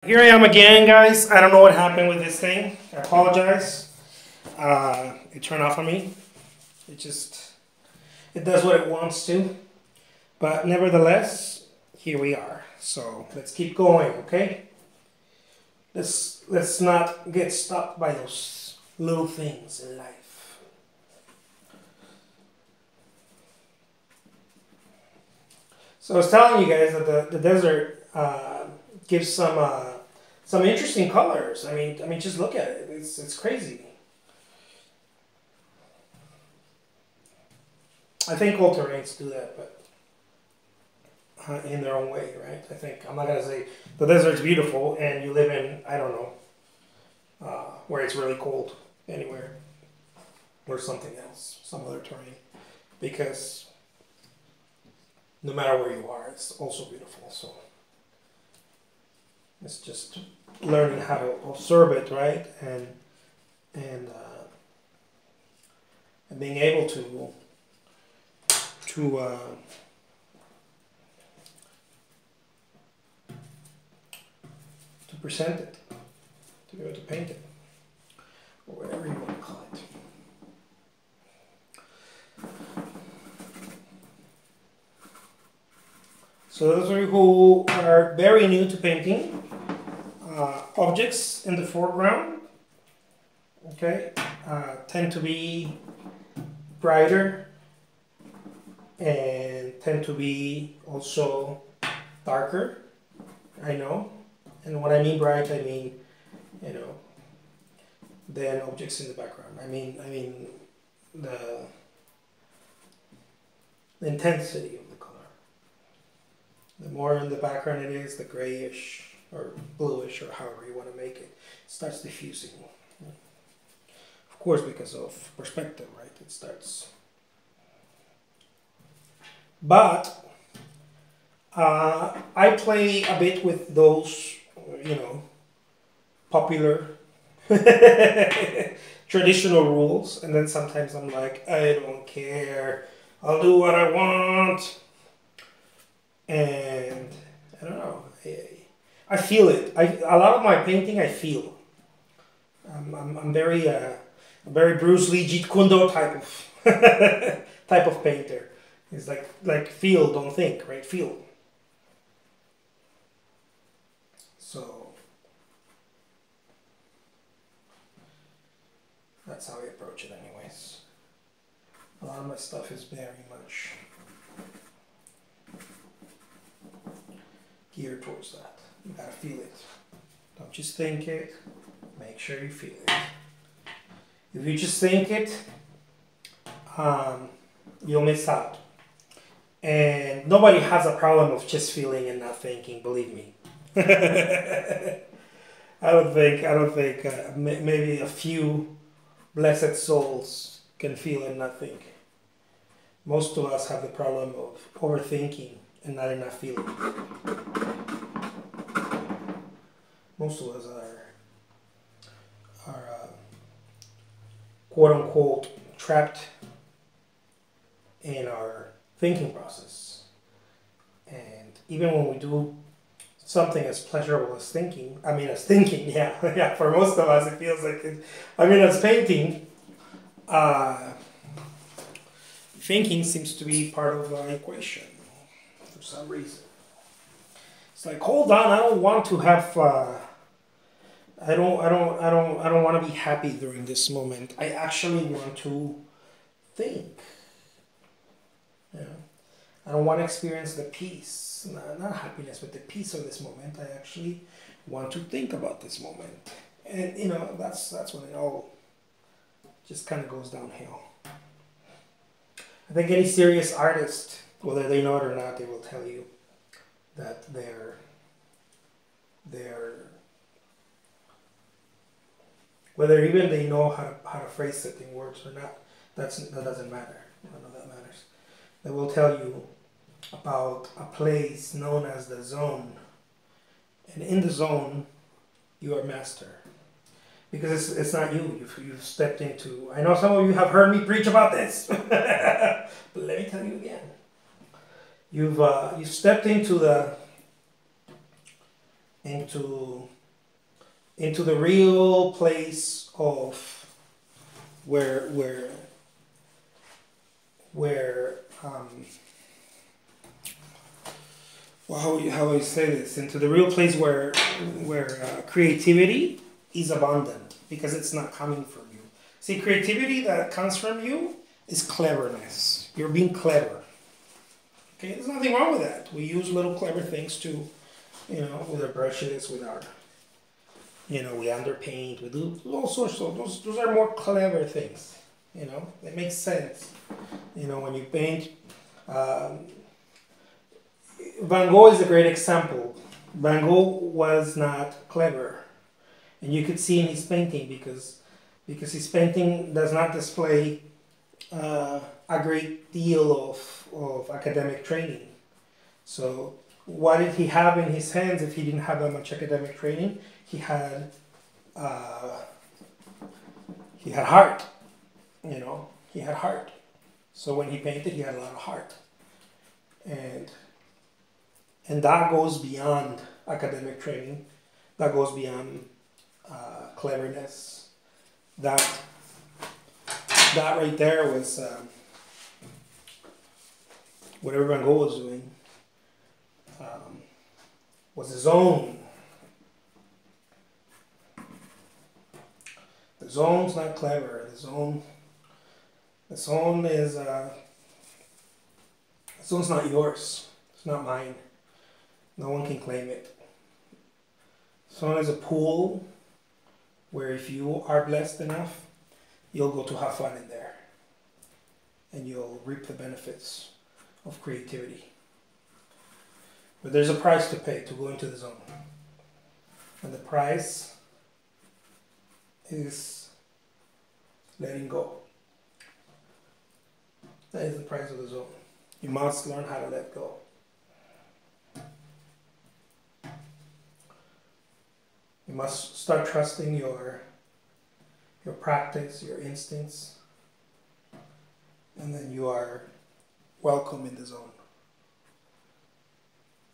Here I am again, guys. I don't know what happened with this thing. I apologize. It turned off on me. It does what it wants to. But nevertheless, here we are. So let's keep going, okay? Let's not get stuck by those little things in life. So I was telling you guys that the desert gives some interesting colors. I mean, just look at it. It's crazy. I think all terrains do that, but in their own way, right? I think I'm not gonna say the desert's beautiful and you live in, I don't know, where it's really cold anywhere or something else, some other terrain, because no matter where you are, it's also beautiful. So it's just learning how to observe it, right, and being able to present it, to be able to paint it, or whatever you want to call it. So those of you who are very new to painting, objects in the foreground, okay, tend to be brighter and tend to be also darker, I know. And when I mean bright, I mean, than objects in the background. I mean the intensity of the color. The more in the background it is, the grayish or bluish or however you want to make it, starts diffusing. Of course, because of perspective, right? It starts. But I play a bit with those, popular traditional rules, and then sometimes I'm like, I don't care, I'll do what I want, and I don't know, I feel it. A lot of my painting I feel. I'm very Bruce Lee Jeet Kune Do type of type of painter. It's like feel, don't think, right? Feel. So that's how I approach it anyways. A lot of my stuff is very much geared towards that. You gotta feel it. Don't just think it, make sure you feel it. If you just think it, you'll miss out. And nobody has a problem of just feeling and not thinking, believe me. I don't think maybe a few blessed souls can feel and not think. Most of us have the problem of overthinking and not enough feeling. Most of us are quote unquote trapped in our thinking process. And even when we do something as pleasurable as thinking, yeah, for most of us it feels like it. As painting, thinking seems to be part of the equation for some reason. It's like, hold on, I don't want to have I don't want to be happy during this moment. I actually want to think. I don't want to experience the peace, not happiness, but the peace of this moment. I actually want to think about this moment. And that's when it all just kind of goes downhill. I think any serious artist, whether they know it or not, they will tell you that they're whether even they know how to phrase it in words or not, that doesn't matter. None of that matters. They will tell you about a place known as the zone, and in the zone you are master, because it's not you. You've stepped into. I know some of you have heard me preach about this, but let me tell you again. You've stepped into the into the real place of where well, how do I say this? Into the real place where creativity is abundant, because it's not coming from you. See, creativity that comes from you is cleverness. You're being clever. Okay, there's nothing wrong with that. We use little clever things to, with our brushes, with our, we underpaint, we do all sorts of those are more clever things. It makes sense. When you paint. Van Gogh is a great example. Van Gogh was not clever, and you could see in his painting because his painting does not display a great deal of academic training. So what did he have in his hands if he didn't have that much academic training? He had heart. He had heart. So when he painted, he had a lot of heart, and that goes beyond academic training. That goes beyond cleverness. That right there was whatever Van Gogh was doing was the zone. The zone's not clever. The zone is the zone's not yours. It's not mine. No one can claim it. Zone is a pool where if you are blessed enough, you'll go to have fun in there, and you'll reap the benefits of creativity. But there's a price to pay to go into the zone, and the price is letting go. That is the price of the zone. You must learn how to let go. You must start trusting your practice, your instincts, and then you are welcome in the zone.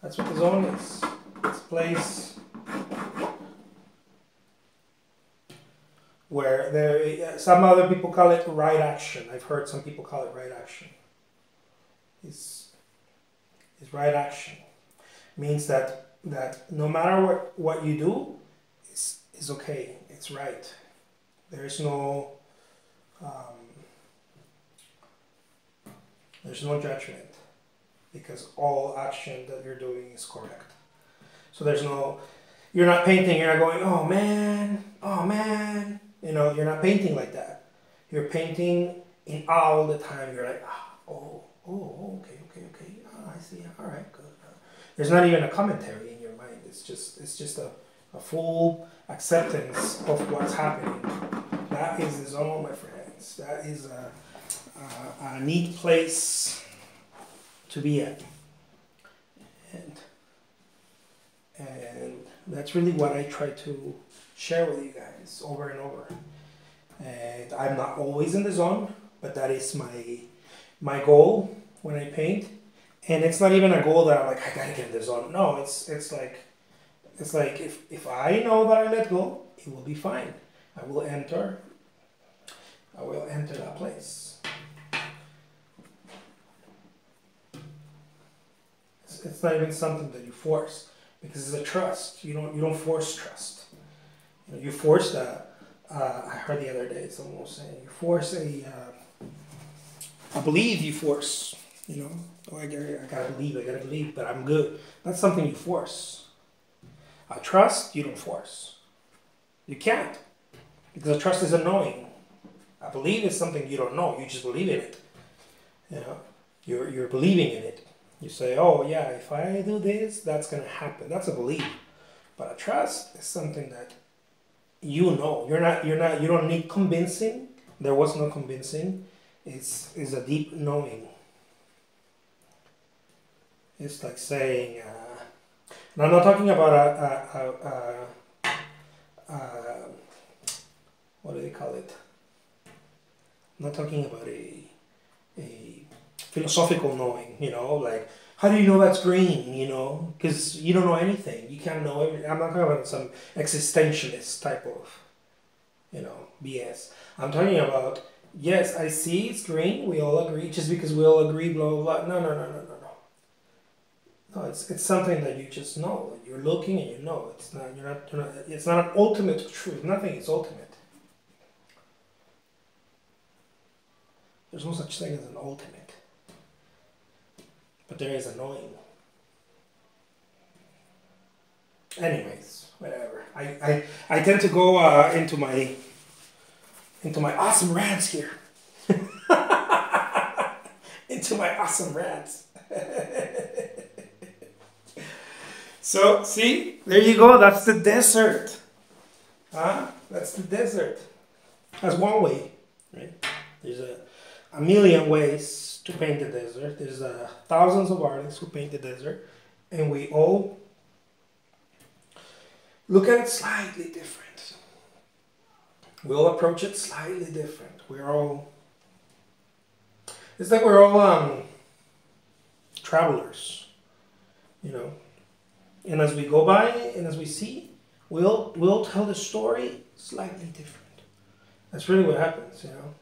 That's what the zone is. It's a place where some other people call it right action. I've heard some people call it right action. It's right action. Means that no matter what you do, is okay. It's right. There's no judgment, because all action that you're doing is correct. So you're not painting, you're not going, oh man. You're not painting like that. You're painting in all the time. You're like, okay. I see. All right, good. There's not even a commentary in your mind. It's just a full acceptance of what's happening. That is the zone, my friends. That is a neat place to be at. And that's really what I try to share with you guys over and over. And I'm not always in the zone, but that is my goal when I paint. And it's not even a goal that I'm like, I gotta get in the zone. No, it's like if I know that I let go, it will be fine. I will enter that place. It's not even something that you force, because it's a trust. You don't force trust. You force that. I heard the other day someone was saying you force I believe you force. I gotta believe, but I'm good. That's something you force. A trust, you don't force. You can't, because a trust is a knowing. A believe is something you don't know. You just believe in it. You're believing in it. You say, oh yeah, if I do this, that's gonna happen. That's a belief. But a trust is something that you know. You don't need convincing. There was no convincing. It's a deep knowing. It's like saying, and I'm not talking about what do they call it? I'm not talking about a philosophical knowing, like How do you know that's green? You know, because you don't know anything. You can't know everything. I'm not talking about some existentialist type of, you know, BS. I'm talking about, yes, I see it's green. We all agree. Just because we all agree, blah blah blah. No, no, no, no, no, no. No, it's something that you just know. You're looking and you know. It's not. You're not. You're not. It's not an ultimate truth. Nothing is ultimate. There's no such thing as an ultimate. But there is a knowing. Anyways, whatever. I tend to go into my awesome rants here. Into my awesome rants. So, see, there you go. That's the desert. Huh? That's the desert. That's one way, right? There's a million ways to paint the desert. There's thousands of artists who paint the desert, and we all look at it slightly different. We all approach it slightly different. It's like we're all travelers, you know. And as we go by and as we see, we'll tell the story slightly different. That's really what happens, you know.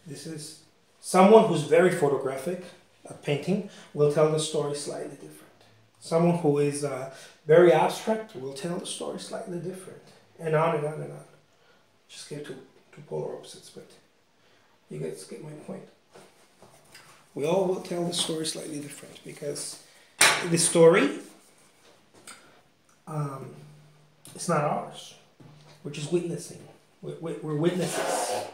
This is someone who's very photographic at painting will tell the story slightly different. Someone who is very abstract will tell the story slightly different. And on and on and on. Just get to polar opposites, but you guys get my point. We all will tell the story slightly different because the story it's not ours. We're just witnessing. We're witnesses.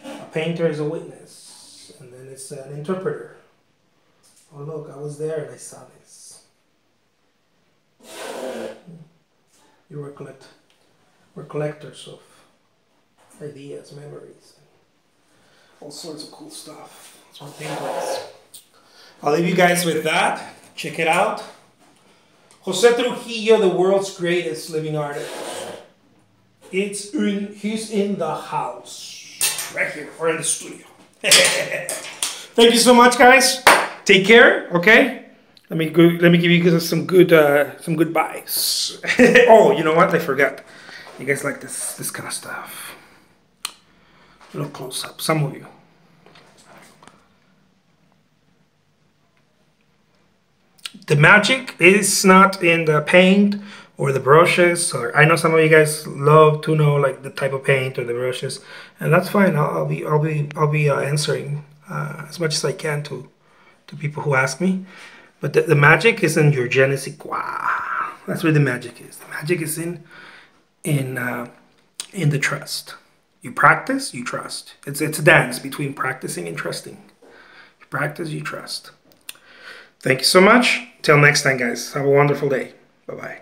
A painter is a witness, and then it's an interpreter. Oh look, I was there and I saw this. We're collectors of ideas, memories, all sorts of cool stuff. That's what painter is. I'll leave you guys with that. Check it out. Jose Trujillo, the world's greatest living artist. He's in the house. Right here, or in the studio. Thank you so much, guys. Take care, okay? Let me give you guys some goodbyes. Oh, you know what? I forgot. You guys like this kind of stuff. A little close up, some of you. The magic is not in the paint or the brushes, or I know some of you guys love to know like the type of paint or the brushes, and that's fine. I'll be answering as much as I can to people who ask me. But the magic is in your je ne sais quoi. That's where the magic is. The magic is in the trust. You practice, you trust. It's a dance between practicing and trusting. You practice, you trust. Thank you so much. Till next time, guys. Have a wonderful day. Bye-bye.